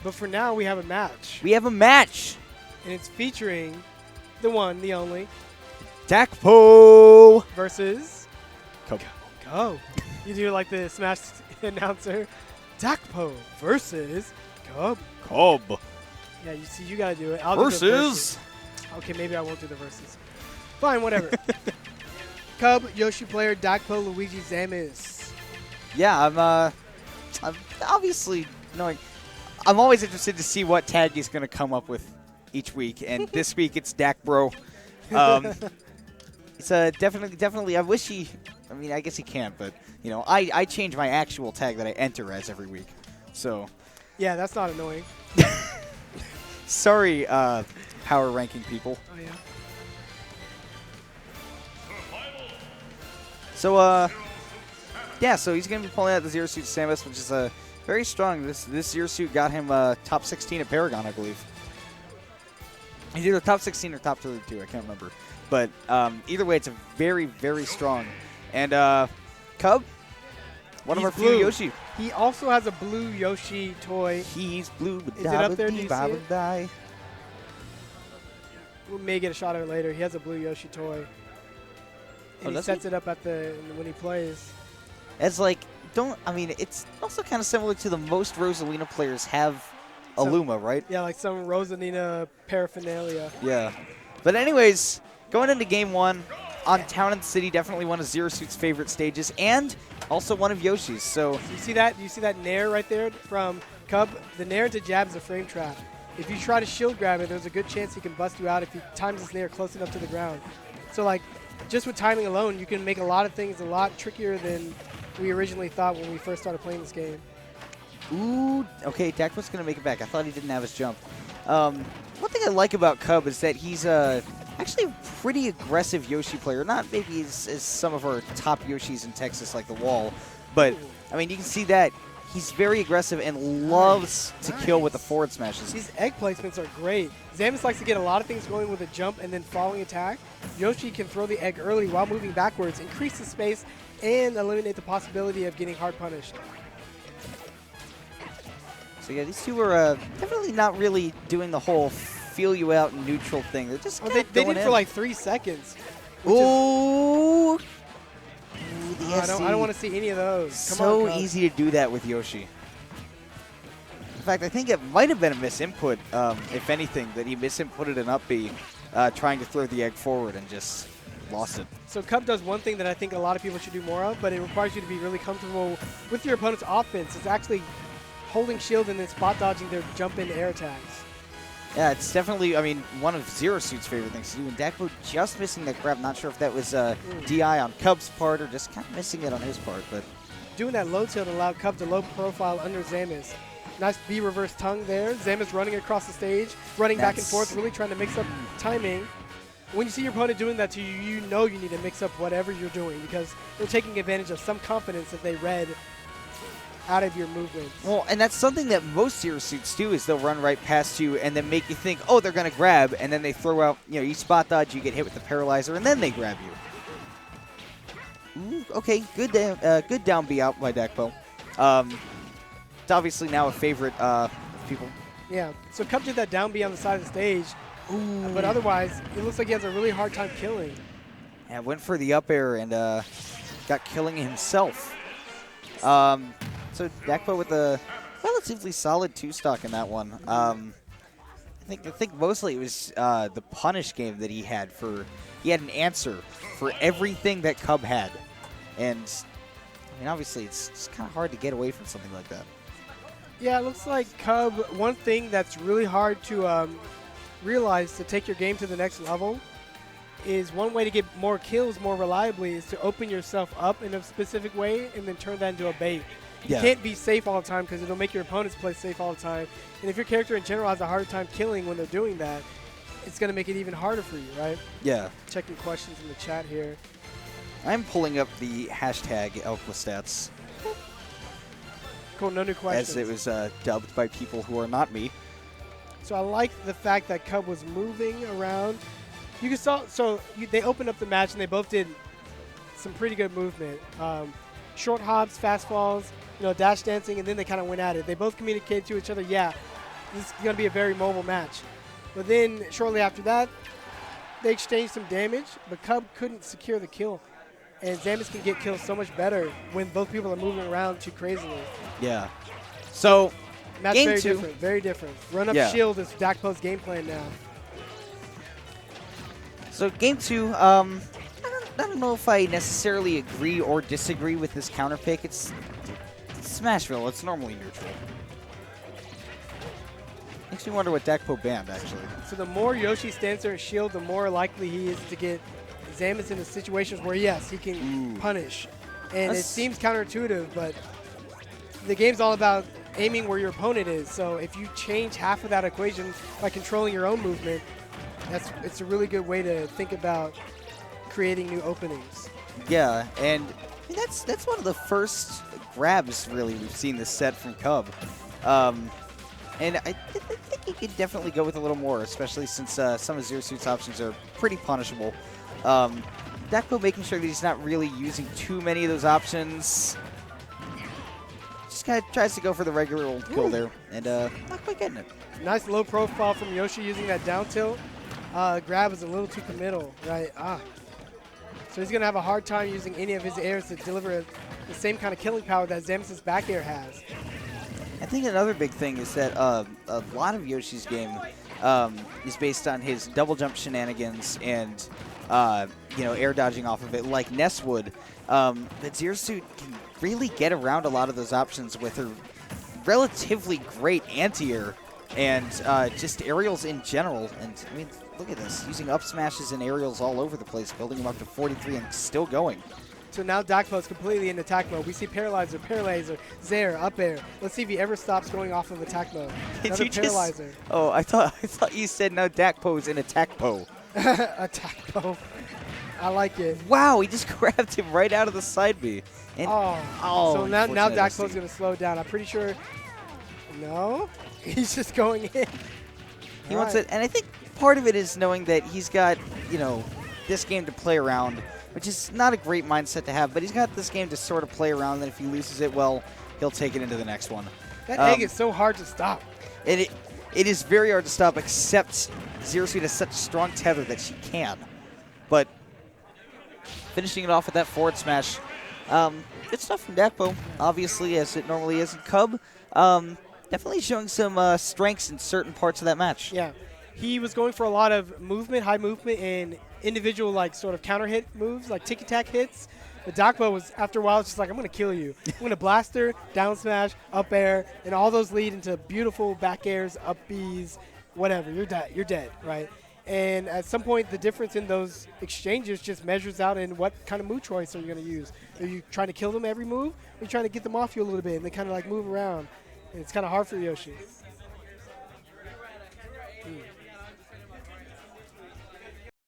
But for now, we have a match. We have a match. And it's featuring the one, the only, Dakpo versus Cub. Cub. You do like the Smash announcer. Dakpo versus Cub. Cub. Yeah, you see, you gotta do it. I'll do the versus. Okay, maybe I won't do the versus. Fine, whatever. Cub, Yoshi player, Dakpo, Luigi, Zamis. Yeah, I'm obviously knowing. I'm always interested to see what tag he's going to come up with each week, and this week it's Dakbro. It's definitely. I wish he. I mean, I guess he can't, but you know, I change my actual tag that I enter as every week. So. Yeah, that's not annoying. Sorry, power ranking people. Oh yeah. So yeah, so he's going to be pulling out the Zero Suit Samus, which is very strong. This Zero Suit got him top 16 at Paragon, I believe. He's either top 16 or top 32, I can't remember. But either way, it's a very, very strong. And Cub, one of our few Yoshi. He also has a blue Yoshi toy. He's blue. Is it up there? Do you see it? We may get a shot of it later. He has a blue Yoshi toy. And he sets it up at when he plays. It's like, it's also kind of similar to the most Rosalina players have a Luma, right? Yeah, like some Rosalina paraphernalia. Yeah. But anyways, going into game one, on Town and City, definitely one of Zero Suit's favorite stages, and also one of Yoshi's. So you see that? You see that nair right there from Cub? The nair into jab is a frame trap. If you try to shield grab it, there's a good chance he can bust you out if he times his nair close enough to the ground. So like, just with timing alone, you can make a lot of things a lot trickier than we originally thought when we first started playing this game. Ooh, okay, Dakpo's going to make it back. I thought he didn't have his jump. One thing I like about Cub is that he's actually a pretty aggressive Yoshi player. Not maybe as some of our top Yoshis in Texas like the Wall, but, I mean, you can see that he's very aggressive and loves to kill with the forward smashes. These egg placements are great. Zamis likes to get a lot of things going with a jump and then following attack. Yoshi can throw the egg early while moving backwards, increase the space, and eliminate the possibility of getting hard punished. So yeah, these two are definitely not really doing the whole feel you out neutral thing. They're just they did for like 3 seconds. Ooh. I don't want to see any of those. So easy to do that with Yoshi. In fact, I think it might have been a misinput, if anything, that he misinputted an up B trying to throw the egg forward and just lost it. So Cub does one thing that I think a lot of people should do more of, but it requires you to be really comfortable with your opponent's offense. It's actually holding shield and then spot dodging their jump in air attacks. Yeah, it's definitely, I mean, one of Zero Suit's favorite things to do. And Dakpo just missing that grab. Not sure if that was DI on Cub's part or just kind of missing it on his part. But doing that low tilt allowed Cub to low profile under Zamis. Nice B reverse tongue there. Zamis running across the stage, running back and forth, really trying to mix up timing. When you see your opponent doing that to you, you know you need to mix up whatever you're doing because they're taking advantage of some confidence that they read out of your movements. Well, and that's something that most Zero Suits do is they'll run right past you and then make you think, oh, they're going to grab, and then they throw out, you spot dodge, you get hit with the paralyzer, and then they grab you. Ooh, okay, good down B out by Dakpo. It's obviously now a favorite of people. Yeah, so Cub did that down B on the side of the stage, but otherwise, it looks like he has a really hard time killing. Yeah, went for the up air and got killing himself. So Dakpo with a relatively solid 2-stock in that one. I think mostly it was the punish game that he had an answer for everything that Cub had. And I mean, obviously it's kind of hard to get away from something like that. Yeah, it looks like Cub, one thing that's really hard to realize to take your game to the next level is one way to get more kills more reliably is to open yourself up in a specific way and then turn that into a bait. You can't be safe all the time because it'll make your opponents play safe all the time. And if your character in general has a hard time killing when they're doing that, it's going to make it even harder for you, right? Yeah. Checking questions in the chat here. I'm pulling up the hashtag Elquastats. Cool, no new questions. As it was dubbed by people who are not me. So I like the fact that Cub was moving around. You can they opened up the match and they both did some pretty good movement. Short hops, fast falls, dash dancing, and then they kind of went at it. They both communicated to each other, yeah, this is going to be a very mobile match. But then shortly after that, they exchanged some damage, but Cub couldn't secure the kill. And Samus can get kills so much better when both people are moving around too crazily. Yeah. So, That's game very 2. different, very different. Run up Yeah. shield is Dakpo's game plan now. So game 2, I don't know if I necessarily agree or disagree with this counter pick. It's Smashville. It's normally neutral. Makes me wonder what Dakpo banned, actually. So the more Yoshi stands there and shield, the more likely he is to get Samus into situations where, yes, he can punish. And it seems counterintuitive, but the game's all about aiming where your opponent is. So if you change half of that equation by controlling your own movement, it's a really good way to think about creating new openings. Yeah, and I mean, that's one of the first grabs, really, we've seen this set from Cub. And I think you could definitely go with a little more, especially since some of Zero Suit's options are pretty punishable. Dakpo making sure that he's not really using too many of those options. Just kind of tries to go for the regular old kill there, and not quite getting it. Nice low profile from Yoshi using that down tilt. Grab is a little too committal, right? So he's going to have a hard time using any of his airs to deliver the same kind of killing power that Samus' back air has. I think another big thing is that a lot of Yoshi's game is based on his double jump shenanigans and air dodging off of it, like Ness would. But Zero Suit can really get around a lot of those options with her relatively great anti-air and just aerials in general. And I mean, look at this, using up smashes and aerials all over the place, building them up to 43 and still going. So now Dakpo is completely in attack mode. We see Paralyzer, Paralyzer, Zair, up air. Let's see if he ever stops going off of attack mode. Another Paralyzer. I thought you said no, Dakpo's in attack po. Attack po. I like it. Wow, he just grabbed him right out of the side B. And so now Dakpo's going to slow down. I'm pretty sure. No, he's just going in. He wants it, and I think part of it is knowing that he's got, this game to play around, which is not a great mindset to have, but he's got this game to sort of play around, and if he loses it, well, he'll take it into the next one. That egg is so hard to stop. It is very hard to stop, except Zero Suit has such a strong tether that she can. But finishing it off with that forward smash, good stuff from Dakpo, obviously, as it normally is in Cub. Definitely showing some strengths in certain parts of that match. Yeah. He was going for a lot of movement, high movement, and individual, sort of counter hit moves, like ticky-tack hits. But Dakpo was, after a while, it's just like, I'm going to kill you. I'm going to blast her, down smash, up air, and all those lead into beautiful back airs, up Bs, whatever. You're dead, right? And at some point, the difference in those exchanges just measures out in what kind of move choice are you going to use. Are you trying to kill them every move? Or are you trying to get them off you a little bit and they kind of move around? And it's kind of hard for Yoshi.